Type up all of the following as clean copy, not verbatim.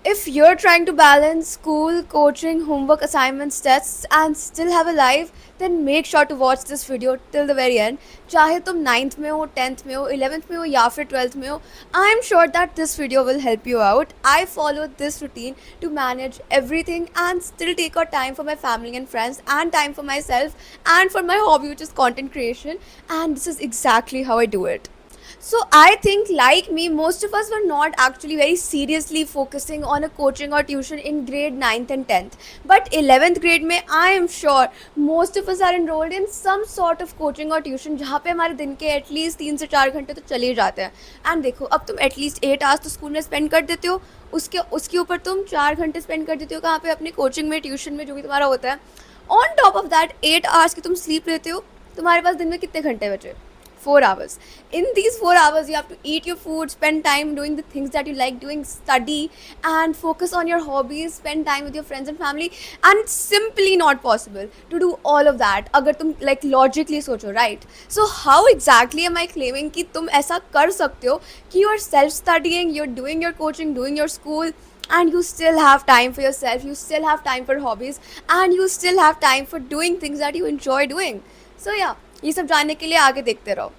If you're trying to balance school, coaching, homework, assignments, tests, and still have a life, then make sure to watch this video till the very end. चाहे तुम 9th में हो, 10th में हो, 11th में हो या फिर 12th में हो, I'm sure that this video will help you out. I follow this routine to manage everything and still take out time for my family and friends and time for myself and for my hobby, which is content creation. And this is exactly how I do it. So I think, like me, most of us were not actually very seriously focusing on a coaching or tuition in grade 9th and 10th. But 11th grade में I am sure most of us are enrolled in some sort of coaching or tuition जहाँ पे हमारे दिन के at least 3 से 4 घंटे तो चले ही जाते हैं. एंड देखो, अब तुम एटलीस्ट 8 आवर्स तो स्कूल में स्पेंड कर देते हो, उसके ऊपर तुम 4 घंटे स्पेंड कर देते हो कहाँ पे, अपने कोचिंग में, ट्यूशन में, जो भी तुम्हारा होता है. On top of that 8 hours की तुम स्लीप लेते हो. तुम्हारे पास दिन में कितने घंटे बचे? 4 hours. In these 4 hours, you have to eat your food, spend time doing the things that you like doing, study, and focus on your hobbies, spend time with your friends and family. And it's simply not possible to do all of that अगर तुम like logically सोचो, right? So how exactly am I claiming कि तुम ऐसा कर सकते हो कि you're self studying, you're doing your coaching, doing your school, and you still have time for yourself, you still have time for hobbies, and you still have time for doing things that you enjoy doing. So yeah, ये सब जानने के लिए आगे देखते रहो.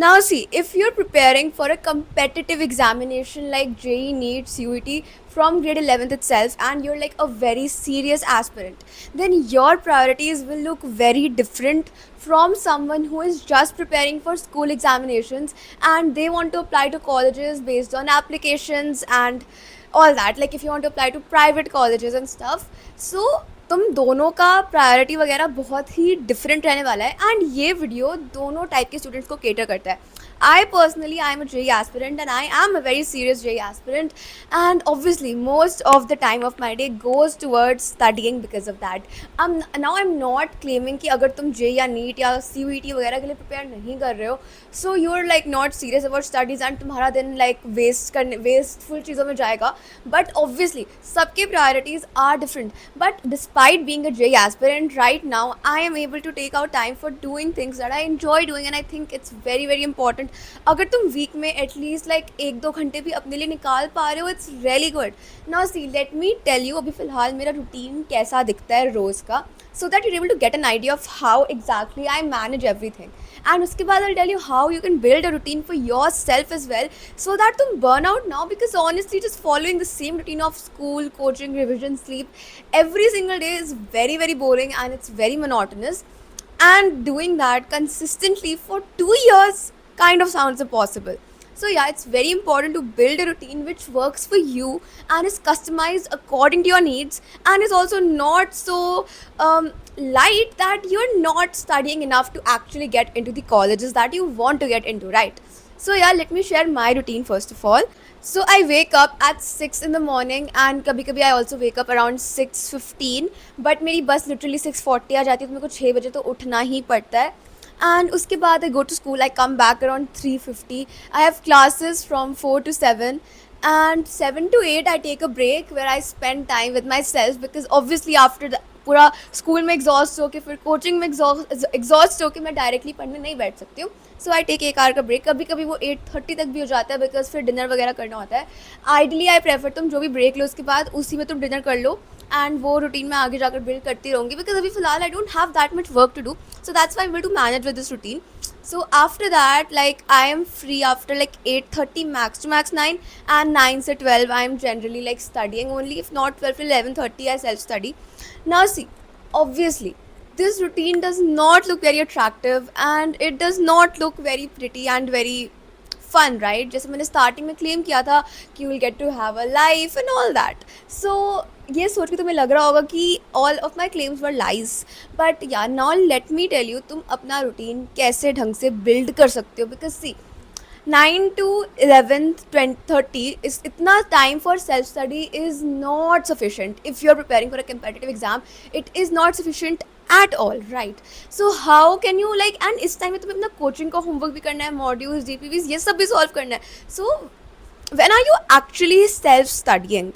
Now see, if you're preparing for a competitive examination like JEE NEET CUET from grade 11th itself, and you're like a very serious aspirant, then your priorities will look very different from someone who is just preparing for school examinations and they want to apply to colleges based on applications and all that, like if you want to apply to private colleges and stuff. So तुम दोनों का priority वगैरह बहुत ही different रहने वाला है. And ये video दोनों टाइप के स्टूडेंट्स को केटर करता है. I personally, I am a JEE aspirant and I am a very serious JEE aspirant, and obviously most of the time of my day goes towards studying because of that. Now I'm not claiming कि अगर तुम JEE या NEET या CUET वगैरह के लिए prepare नहीं कर रहे हो, so you're like not serious about studies and तुम्हारा दिन like wasteful चीज़ों में जाएगा. But obviously सबके priorities are different. But despite being a JEE aspirant, right now I am able to take out time for doing things that I enjoy doing, and I think it's very very important. अगर तुम week में at least like 1-2 घंटे भी अपने लिए निकाल पा रहे हो, it's really good. Now see, let me tell you अभी फ़िलहाल मेरा रूटीन कैसा दिखता है रोज़ का, so that you able to get an idea of how exactly I manage everything. And उसके बाद I tell you how you can build a routine for yourself as well, so that तुम burn out now, because honestly just following the same routine of school, coaching, revision, sleep every single day is very very boring and it's very monotonous, and doing that consistently for 2 years kind of sounds impossible. So yeah, it's very important to build a routine which works for you and is customized according to your needs, and is also not so light that you're not studying enough to actually get into the colleges that you want to get into, right? So yeah, let me share my routine first of all. So I wake up at 6 in the morning, and कभी कभी I also wake up around 6:15, but मेरी बस literally 6:40 आ जाती है, तो मेरे को 6 बजे तो उठना ही पड़ता है. And उसके बाद I go to school, I come back around 3:50. I have classes from 4 to 7, and 7 to 8 I take a break where I spend time with myself, because obviously after the पूरा स्कूल में exhaust होके फिर coaching में exhaust होके मैं directly पढ़ने नहीं बैठ सकती हूँ. सो आई टेक 1 आवर का ब्रेक. कभी कभी वो 8:30 तक भी हो जाता है, बिकॉज फिर डिनर वगैरह करना होता है. आइडली आई प्रेफर तुम जो भी ब्रेक लो उसके बाद उसी में तुम डिनर कर लो, एंड वो रूटीन में आगे जाकर बिल्ड करती रहूँगी, बिकॉज अभी फिलहाल I don't have that much work to do, so that's why I will to manage with this routine. So after that, like I am free after like 8:30 max to max 9, and 9 to 12 I am generally like studying only. If not 12 to 11:30 I self study. Now see, obviously this routine does not look very attractive and it does not look very pretty and very fun, right? जैसे मैंने starting में claim किया था कि you will get to have a life and all that. So ये सोच के तुम्हें लग रहा होगा कि all of my claims were lies, but yeah now let me tell you तुम अपना रूटीन कैसे ढंग से बिल्ड कर सकते हो. बिकॉज सी, 9 to 11:30 is इतना time for self study is not sufficient. If you are preparing for a competitive exam, it is not sufficient at all, right? So how can you like, and इस time में तुम्हें अपना coaching का homework भी करना है, modules, DPVs, ये सब भी सॉल्व करना है. So when are you actually self studying?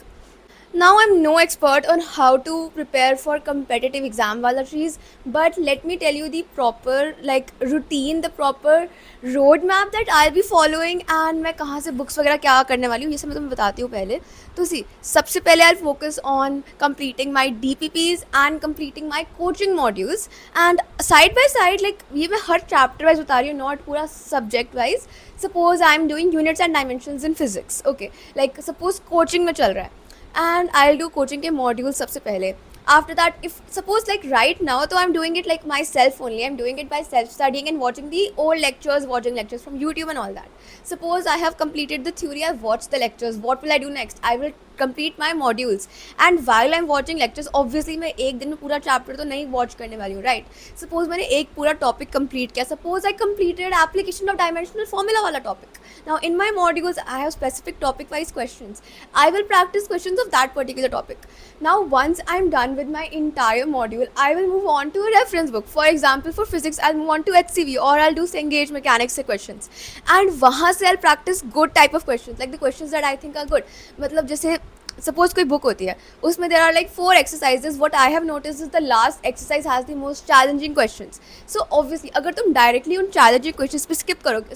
Now I'm no expert on how to prepare for competitive exam wala cheese, but let me tell you the proper like routine, the proper road map that I'll be following and मैं कहाँ से books वगैरह क्या करने वाली हूँ ये सब मैं तुम्हें बताती हूँ पहले. तो सी सबसे पहले I'll focus on completing my DPPs and completing my coaching modules and side by side like ये मैं हर chapter wise बता रही हूँ, not पूरा subject wise. Suppose I'm doing units and dimensions in physics, okay, like suppose coaching में चल रहा है and I'll do coaching के modules सबसे पहले. After that, if suppose like right now, so I'm doing it like myself only. I'm doing it by self studying and watching the old lectures, watching lectures from YouTube and all that. Suppose I have completed the theory, I've watched the lectures. What will I do next? I will complete my modules. And while I'm watching lectures, obviously मैं एक दिन में पूरा chapter तो नहीं watch करने वाली हूँ, right? Suppose मैंने एक पूरा topic complete किया. Suppose I completed application of dimensional formula वाला topic. Now in my modules, I have specific topic wise questions. I will practice questions of that particular topic. Now once I'm done with my entire module, I will move on to a reference book. For example, for physics, I'll move on to HCV or I'll do Cengage mechanics से questions. And वहाँ से I'll practice good type of questions, like the questions that I think are good. मतलब जैसे suppose कोई book होती है उसमें there are like 4 exercises. What I have notice is the last exercise has the most challenging questions. So obviously अगर तुम directly उन challenging questions पे स्किप करोगे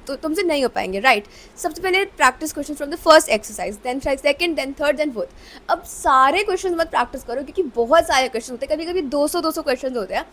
तो तुमसे नहीं हो पाएंगे, राइट? सबसे पहले practice question from the first exercise, then second, then third, then fourth. अब सारे क्वेश्चन मत प्रैक्टिस करो क्योंकि बहुत सारे क्वेश्चन होते हैं, कभी कभी 200 क्वेश्चन होते हैं.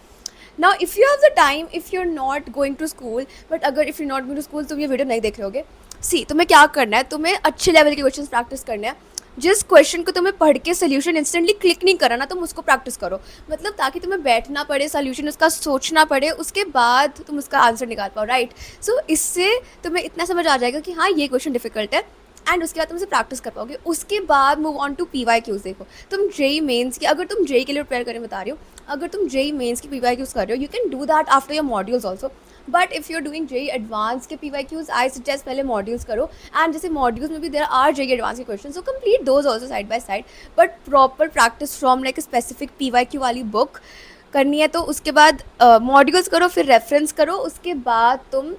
Now if you have the time, if you are not going to school, but अगर if you not going to school तुम ये वीडियो नहीं देख रहे होगे. सी तुम्हें क्या करना है, तुम्हें अच्छे लेवल के क्वेश्चन प्रैक्टिस करने हैं. जिस क्वेश्चन को तुम्हें पढ़ के सोल्यूशन इंस्टेंटली क्लिक नहीं करा ना, तुम उसको प्रैक्टिस करो. मतलब ताकि तुम्हें बैठना पड़े, सोल्यूशन उसका सोचना पड़े, उसके बाद तुम उसका आंसर निकाल पाओ, राइट? सो इससे तुम्हें इतना समझ आ जाएगा कि हाँ ये क्वेश्चन डिफिकल्ट है एंड उसके बाद तुम उसे प्रैक्टिस कर पाओगे. उसके बाद मूव ऑन टू PYQs. देखो तुम जेई मेंस की, अगर तुम जेई के लिए प्रिपेयर करने बता रही हो, अगर तुम जेई मेंस की PYQs कर रहे हो, you can do that after your modules also. But if you are doing JEE advance के PYQs, आई सजेस्ट पहले मॉड्यूल्स करो. एंड जैसे मॉड्यूल्स में भी देर आर जेई एडवांस के question, so complete those also side by side. But proper practice from like specific PYQ वाली book करनी है. तो उसके बाद मॉड्यूल्स करो, फिर रेफरेंस करो, उसके बाद तुम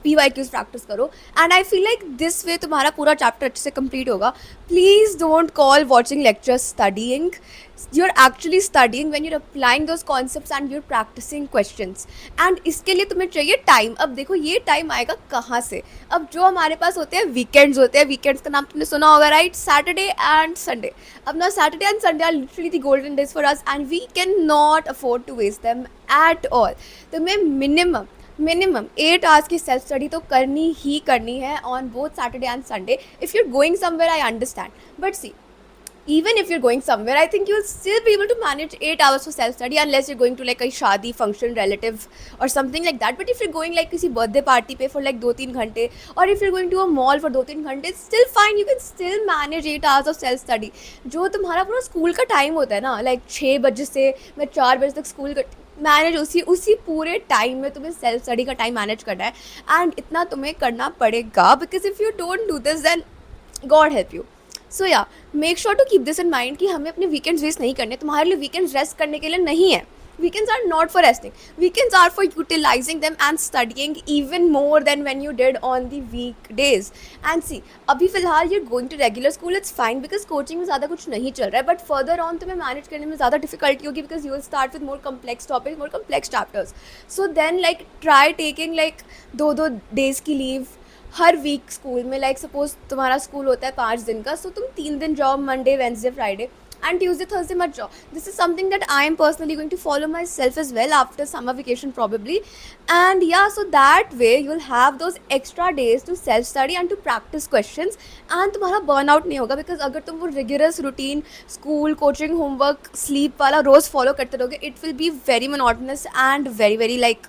PYQs प्रैक्टिस करो. And I feel like this way तुम्हारा पूरा चैप्टर अच्छे से कंप्लीट होगा. Please don't call watching lectures studying. you're actually studying when you're applying those concepts and you're practicing questions. and इसके लिए तुम्हें चाहिए टाइम. अब देखो ये टाइम आएगा कहाँ से? अब जो हमारे पास होते हैं वीकेंड्स होते हैं. वीकेंड्स का नाम तुमने सुना होगा, राइट? Saturday and Sunday. अब ना Saturday and Sunday are literally the golden days for us and we can not afford to waste them at all. तुम्हें मिनिमम 8 आवर्स की सेल्फ स्टडी तो करनी ही करनी है on both Saturday and Sunday. If you're going somewhere I understand, but see even if you're going somewhere, I think you'll still be able to manage 8 hours for self-study unless you're going to like a शादी function relative or something like that. But if you're going like किसी birthday party पे for like 2-3 घंटे, or if you're going to a mall for 2-3 घंटे, still fine, you can still manage 8 hours of self-study. जो तुम्हारा पूरा school का time होता है ना, like 6 बजे से मैं 4 बजे तक स्कूल का मैनेज, उसी पूरे टाइम में तुम्हें सेल्फ स्टडी का टाइम मैनेज करना है. एंड इतना तुम्हें करना पड़ेगा because if you don't do this then God help you. So yeah make sure to keep this in mind कि हमें अपने वीकेंड्स वेस्ट नहीं करने. तुम्हारे लिए वीकेंड्स रेस्ट करने के लिए नहीं है. Weekends are not for resting. Weekends are for utilising them and studying even more than when you did on the week days. And see अभी फिलहाल you're going to regular school, it's fine because coaching में ज़्यादा कुछ नहीं चल रहा है. But further on तुम्हें मैनेज करने में ज़्यादा डिफिकल्टी होगी because you will start with more complex topics, more complex chapters. So then like try taking like 2-2 days की लीव हर वीक स्कूल में. लाइक सपोज तुम्हारा स्कूल होता है 5 दिन का, सो तुम 3 दिन जाओ, Monday, Wednesday, Friday, and Tuesday, Thursday मत जाओ. This is something that I am personally going to follow myself as well after summer vacation probably. And yeah so that way you will have those extra days to self study and to practise questions. And तुम्हारा burn out नहीं होगा because अगर तुम वो rigorous routine school, coaching, homework, sleep वाला रोज़ follow करते रहोगे, it will be very monotonous and very very like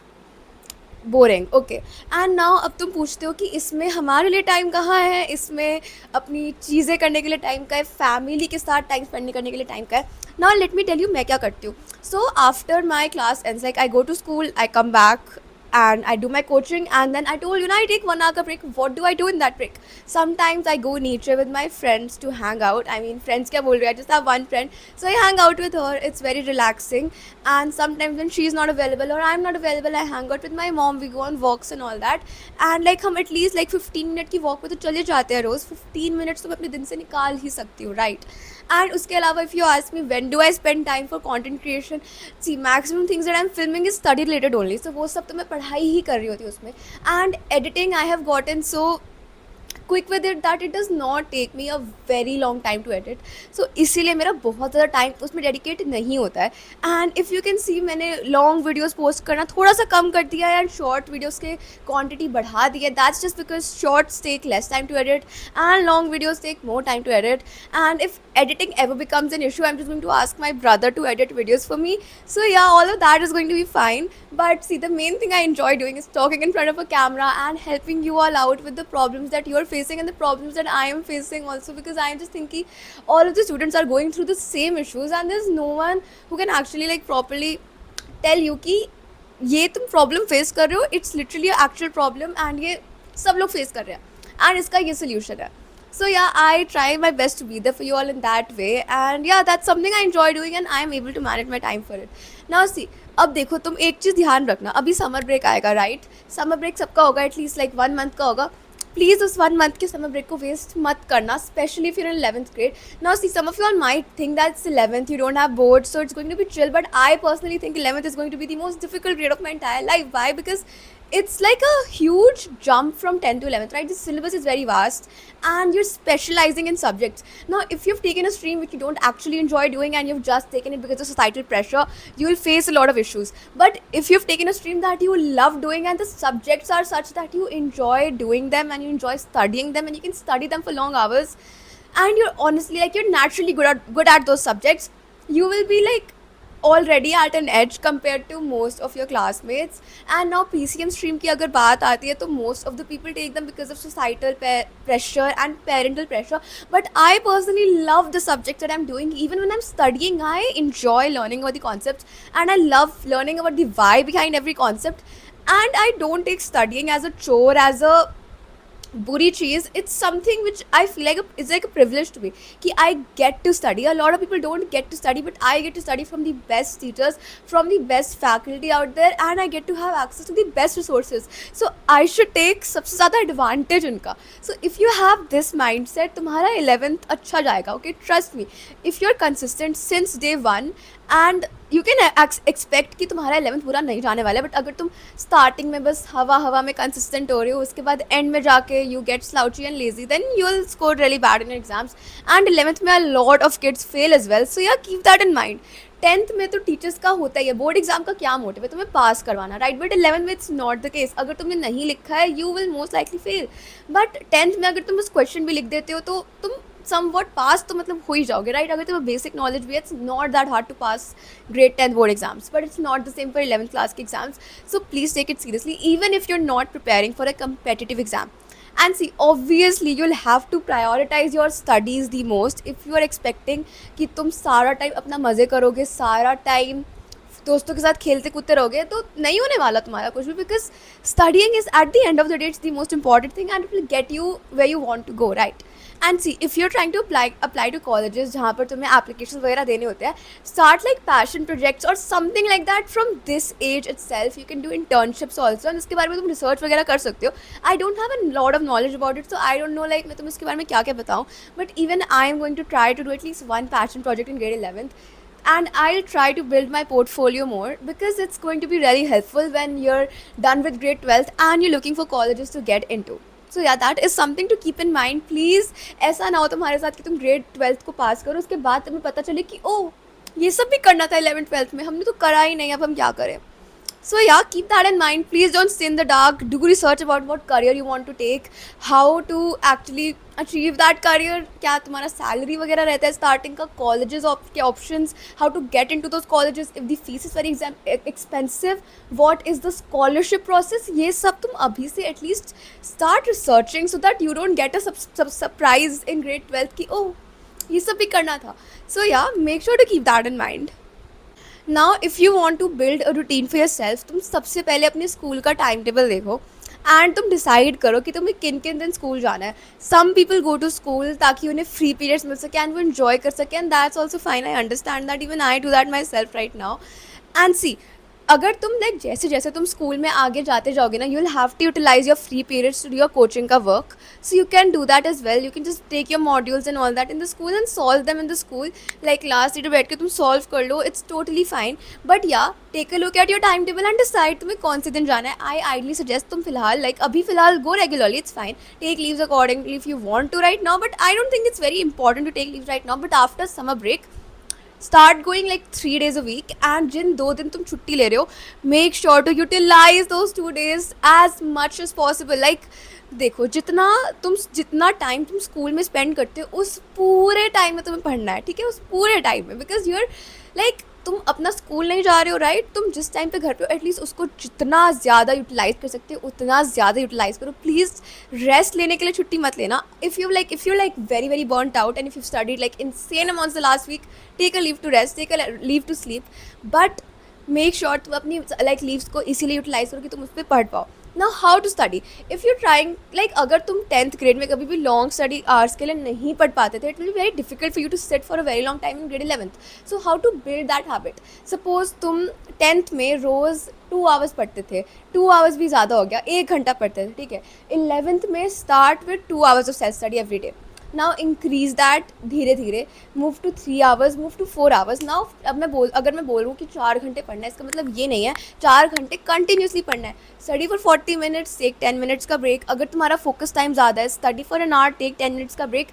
boring. Okay, and now अब तुम पूछते हो कि इसमें हमारे लिए टाइम कहाँ है, इसमें अपनी चीज़ें करने के लिए टाइम का है, फैमिली के साथ टाइम स्पेंड करने के लिए टाइम का है. Now let me tell you मैं क्या करती हूँ. So after my class ends, like I go to school, I come back, and I do my coaching, and then I told I take 1 hour ka break. What do I do in that break? Sometimes I go nature with my friends to hang out. I mean, friends kya bol rahe, I just have one friend, so I hang out with her. It's very relaxing. And sometimes when she's not available or I'm not available, I hang out with my mom. We go on walks and all that. And like हम at least like 15 minute की walk पे तो चले जाते हैं रोज़. 15 minutes तो मैं अपने दिन से निकाल ही सकती हूँ, राइट? एंड उसके अलावा if you ask me when do I spend time for content creation, see maximum things that I am filming is study related only. So वो सब तो मैं पढ़ाई ही कर रही होती हूँ उसमें. And editing I have gotten so quick with it that it does not take me a very long time to edit. So इसीलिए मेरा बहुत ज़्यादा टाइम उसमें डेडिकेट नहीं होता है. And if you can see, मैंने लॉन्ग वीडियोज़ पोस्ट करना थोड़ा सा कम कर दिया है एंड शॉर्ट वीडियोज़ के क्वान्टिटी बढ़ा दी है. That's just because shorts take less time to edit and long videos take more time to edit. And if editing ever becomes an issue, I'm just going to ask my brother to edit videos for me. So yeah, all of that is going to be fine. But see, the main thing I enjoy doing is talking in front of a camera and helping you all out with the problems that you're facing and the problems that I am facing also, because I just think all of the students are going through the same issues and there's no one who can actually like properly tell you कि ये तुम problem face कर रहे हो, it's literally actual problem and ये सब लोग face कर रहे हैं एंड इसका ये सोल्यूशन है. So yeah, I try my best to be there for you all in that way, and yeah, that's something I enjoy doing and I am able to manage my time for it. Now see, अब देखो तुम एक चीज़ ध्यान रखना, अभी summer break आएगा, right? Summer break सबका होगा, एटलीस्ट लाइक 1 मंथ का होगा. प्लीज़ उस 1 मंथ के समर ब्रेक को वेस्ट मत करना, specially if you're in 11th grade. Now see, some of you all might think that it's 11th, you don't have boards, so it's going to be chill, but I personally think 11th is going to be the most difficult grade of my entire life. Why? Because it's like a huge jump from 10th to 11th, right? The syllabus is very vast and you're specializing in subjects. Now if you've taken a stream which you don't actually enjoy doing and you've just taken it because of societal pressure, you will face a lot of issues. But if you've taken a stream that you love doing and the subjects are such that you enjoy doing them and you enjoy studying them and you can study them for long hours, and you're honestly like you're naturally good at those subjects, you will be like already at an edge compared to most of your classmates. And now PCM stream की अगर बात आती है तो most of the people take them because of societal pressure and parental pressure. But I personally love the subject that I'm doing. Even when I'm studying, I enjoy learning about the concepts and I love learning about the why behind every concept. And I don't take studying as a chore, as a बुरी चीज़. It's something which I feel like it's like a privilege to me कि I get to study. A lot of people don't get to study, but I get to study from the best teachers, from the best faculty out there, and I get to have access to the best resources. So I should take सबसे ज़्यादा advantage उनका. So if you have this mind set, तुम्हारा 11th अच्छा जाएगा. Okay, trust me, if you are consistent since day 1 and you can expect कि तुम्हारा 11th पूरा नहीं जाने वाला है. बट अगर तुम स्टार्टिंग में बस हवा में कंसिस्टेंट हो रहे हो, उसके बाद एंड में जाके you get slouchy and lazy, then you will score really bad in exams. And 11th में a lot of kids fail as well. So yeah keep that in mind. 10th में तो टीचर्स का होता ही है, board exam का क्या motive है, तुम्हें पास करवाना, राइट? बट 11th में इट्स नॉट द केस. अगर तुमने नहीं लिखा है, you will most likely fail. But 10th में अगर तुम उस क्वेश्चन भी लिख देते हो तो तुम समवॉट पास तो मतलब हो ही जाओगे, राइट? अगर तुम्हें बेसिक नॉलेज भी है, it's not that hard to pass grade 10th board exams, but it's not the same for 11th class के exams. So please take it seriously even if you are not preparing for a competitive exam. And see, obviously you'll have to prioritize your studies the most if you are expecting कि तुम सारा time अपना मज़े करोगे, सारा time दोस्तों के साथ खेलते कूदते रहोगे, तो नहीं होने वाला तुम्हारा कुछ भी. Because studying is at the end of the day it's the most important thing and it will get you where you want to go, right? And see, if you are trying to apply to colleges जहाँ पर तुम्हें application वगैरह देने होते हैं, start like passion projects और something like that from this age itself. You can do internships also, and इसके बारे में तुम रिसर्च वगैरह कर सकते हो. I don't have a lot of knowledge about it, so I don't know like मैं तुम्हें इसके बारे में क्या क्या बताऊँ. But even I am going to try to do at least one passion project in grade 11th. And I'll try to build my portfolio more because it's going to be really helpful when you're done with grade 12th and you're looking for colleges to get into. So yeah, that is something to keep in mind. Please ऐसा ना हो तुम्हारे साथ कि तुम grade 12th को पास करो, उसके बाद तुम्हें पता चले कि ओ ये सब भी करना था 11th 12th में, हमने तो करा ही नहीं, अब हम क्या करें. So yeah, keep that in mind. Please don't stay in the dark. Do research about what career you want to take, how to actually achieve that career, क्या तुम्हारा salary वगैरह रहता है starting का, colleges के options, how to get into those colleges, if the fees is very expensive, what is the scholarship process. ये सब तुम अभी से at least start researching so that you don't get a surprise in grade 12th कि oh ये सब भी करना था. So yeah, make sure to keep that in mind. Now if you want to build a routine for yourself, तुम सबसे पहले अपने स्कूल का टाइम टेबल देखो एंड तुम डिसाइड करो कि तुम्हें किन किन दिन स्कूल जाना है. Some people go to school ताकि उन्हें फ्री पीरियड्स मिल सके एंड वो इन्जॉय कर सके, and that's also fine. I understand that, even I do that myself right now. And see, अगर तुम लाइक जैसे जैसे तुम स्कूल में आगे जाते जाओगे ना, you will have to utilise your free periods to do your coaching का work. So you can do that as well. You can just take your modules and all that in the school and solve them in the school. Like last year बैठ के तुम solve कर लो, it's totally fine. But yeah, take a look at your time table and decide तुम्हें कौन से दिन जाना है. आई आइडली सजेस्ट तुम फिलहाल अभी फिलहाल go regularly, it's fine. Take leaves accordingly if you want to right now, but I don't think it's very important to take leave right now. But after summer break, start going like 3 days a week, and जिन 2 दिन तुम छुट्टी ले रहे हो, make sure to utilise those 2 days as much as possible. Like देखो, जितना time तुम स्कूल में स्पेंड करते हो उस पूरे टाइम में तुम्हें पढ़ना है, ठीक है, उस पूरे टाइम में. बिकॉज यूर लाइक तुम अपना स्कूल नहीं जा रहे हो, राइट. तुम जिस टाइम पे घर पे हो, एटलीस्ट उसको जितना ज़्यादा यूटिलाइज कर सकते हो उतना ज़्यादा यूटिलाइज करो. प्लीज़ रेस्ट लेने के लिए छुट्टी मत लेना. If you like very very burned out and if you studied like insane amounts the last week, take a leave to rest, take a leave to sleep. But make sure तुम अपनी like leaves को इसीलिए utilise करो कि तुम उस पर पढ़ पाओ. Now how to study. If you trying like, अगर तुम 10th ग्रेड में कभी भी लॉन्ग स्टडी आवर्स के लिए नहीं पढ़ पाते थे, it will be very difficult for you to sit for a very long time in grade 11th. So how to build that habit. Suppose तुम 10th में रोज़ 2 hours पढ़ते थे, 2 hours भी ज़्यादा हो गया, 1 घंटा पढ़ते थे, ठीक है. 11th में start with 2 hours of self study every day. Now increase that धीरे धीरे, move to 3 hours, move to 4 hours. Now अब अगर मैं बोल रहा हूँ कि 4 घंटे पढ़ना है, इसका मतलब ये नहीं है 4 घंटे कंटिन्यूसली पढ़ना है. Study for 40 minutes, take 10 minutes का ब्रेक. अगर तुम्हारा फोकस टाइम ज़्यादा है, study for an hour, take 10 minutes का break,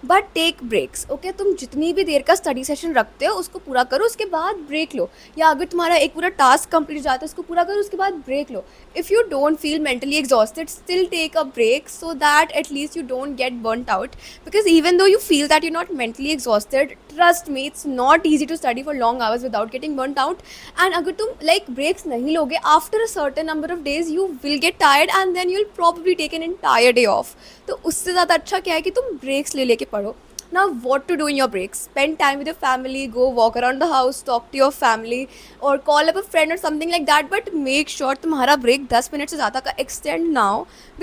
but take breaks. Okay, तुम जितनी भी देर का स्टडी सेशन रखते हो उसको पूरा करो, उसके बाद ब्रेक लो. या अगर तुम्हारा एक पूरा टास्क कंप्लीट जाता है, उसको पूरा करो, उसके बाद ब्रेक लो. If you don't feel mentally exhausted, still take a break so that at least you don't get burned out. Because even though you feel that you're not mentally exhausted, trust me, it's not easy to study for long hours without getting burnt out. And अगर तुम like breaks नहीं लोगे, after a certain number of days you will get tired and then you'll probably take an entire day off. तो उससे ज़्यादा अच्छा क्या है कि तुम breaks ले लेके पढ़ो. Now what to do in your breaks? Spend time with your family, go walk around the house, talk to your family or call up a friend or something like that, but make sure तुम्हारा break 10 minutes से ज़्यादा का extend now,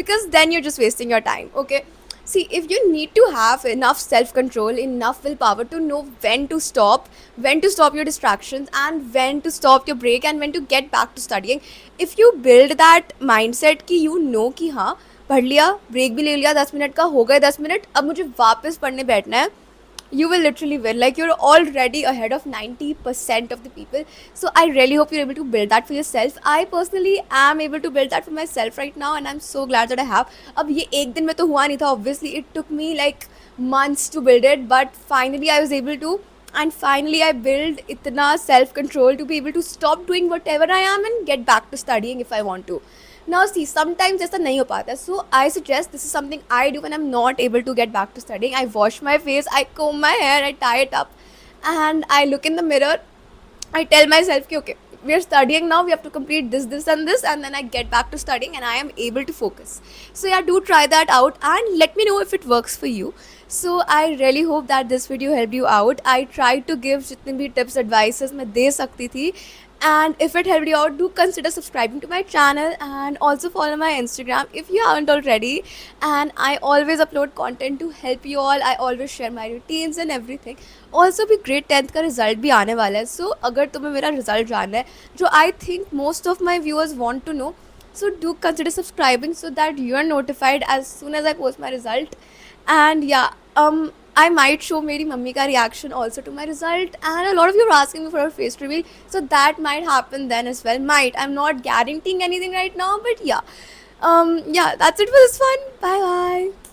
because then you're just wasting your time. Okay, see, if you need to have enough self-control, enough willpower to know when to stop your distractions and when to stop your break and when to get back to studying. If you build that mindset कि you know कि हाँ, पढ़ लिया, break भी ले लिया, 10 minute का हो गए 10 मिनट, अब मुझे वापस पढ़ने बैठना है, you will literally win. Like, you're already ahead of 90% of the people. So I really hope you're able to build that for yourself. I personally am able to build that for myself right now and I'm so glad that I have. अब ये एक दिन में तो हुआ नहीं था, obviously it took me like months to build it, but finally I was able to. And finally I build इतना self control to be able to stop doing whatever I am and get back to studying if I want to. Now see, sometimes ऐसा नहीं हो पाता, so I suggest this is something I do when I'm not able to get back to studying. I wash my face, I comb my hair, I tie it up and I look in the mirror. I tell myself कि okay, we are studying now, we have to complete this and this, and then I get back to studying and I am able to focus. So yeah, do try that out and let me know if it works for you. So I really hope that this video helped you out. I tried to give जितने भी tips advices मैं दे सकती थी, and if it helped you out, do consider subscribing to my channel and also follow my Instagram if you haven't already. And I always upload content to help you all. I always share my routines and everything. Also भी grade 10th का result भी आने वाला है, so अगर तुम्हें मेरा result जानना है, जो I think most of my viewers want to know, so do consider subscribing so that you are notified as soon as I post my result. And yeah, I might show मेरी mummy का reaction also to my result, and a lot of you are asking me for a face reveal, so that might happen then as well. Might, I'm not guaranteeing anything right now, but yeah, yeah, that's it for this one. Bye bye.